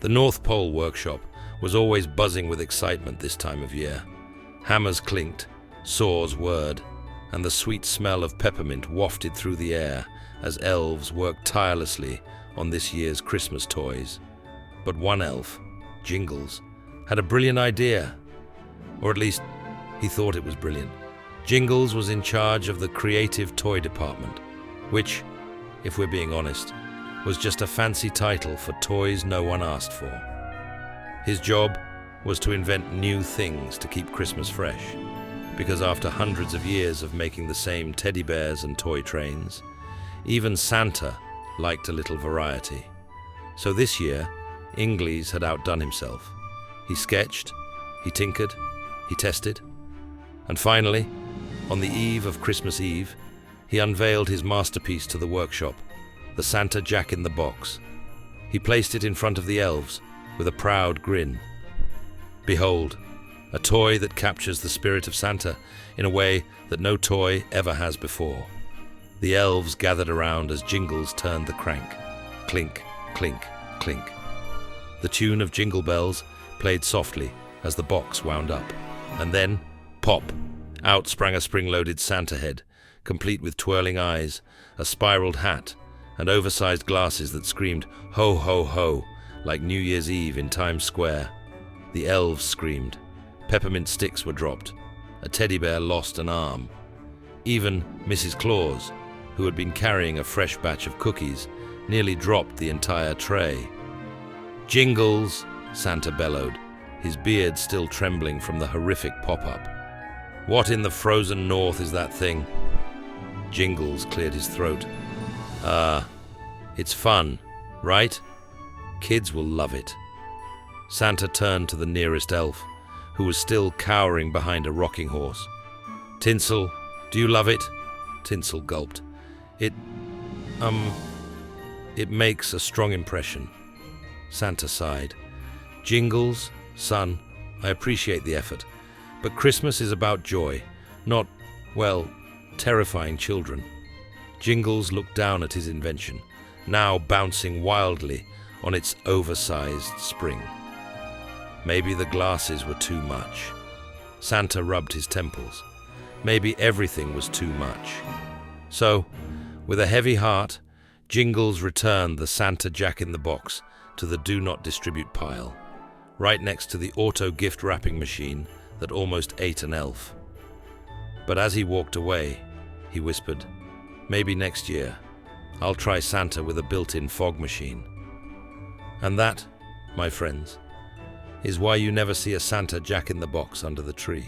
The North Pole workshop was always buzzing with excitement this time of year. Hammers clinked, saws whirred, and the sweet smell of peppermint wafted through the air as elves worked tirelessly on this year's Christmas toys. But one elf, Jingles, had a brilliant idea. Or at least, he thought it was brilliant. Jingles was in charge of the creative toy department, which, if we're being honest, was just a fancy title for toys no one asked for. His job was to invent new things to keep Christmas fresh, because after hundreds of years of making the same teddy bears and toy trains, even Santa liked a little variety. So this year, Ingles had outdone himself. He sketched, he tinkered, he tested, and finally, on the eve of Christmas Eve, he unveiled his masterpiece to the workshop, the Santa Jack-in-the-Box. He placed it in front of the elves with a proud grin. Behold, a toy that captures the spirit of Santa in a way that no toy ever has before. The elves gathered around as Jingles turned the crank. Clink, clink, clink. The tune of Jingle Bells played softly as the box wound up. And then, pop! Out sprang a spring-loaded Santa head, complete with twirling eyes, a spiraled hat, and oversized glasses that screamed ho-ho-ho like New Year's Eve in Times Square. The elves screamed. Peppermint sticks were dropped. A teddy bear lost an arm. Even Mrs. Claus, who had been carrying a fresh batch of cookies, nearly dropped the entire tray. Jingles, Santa bellowed, his beard still trembling from the horrific pop-up. What in the frozen north is that thing? Jingles cleared his throat. It's fun, right? Kids will love it. Santa turned to the nearest elf, who was still cowering behind a rocking horse. Tinsel, do you love it? Tinsel gulped. It makes a strong impression. Santa sighed. Jingles, son, I appreciate the effort, but Christmas is about joy, not, well, terrifying children. Jingles looked down at his invention, now bouncing wildly on its oversized spring. Maybe the glasses were too much. Santa rubbed his temples. Maybe everything was too much. So, with a heavy heart, Jingles returned the Santa Jack-in-the-Box to the Do Not Distribute pile, right next to the auto gift wrapping machine that almost ate an elf. But as he walked away, he whispered, maybe next year, I'll try Santa with a built-in fog machine. And that, my friends, is why you never see a Santa Jack-in-the-Box under the tree.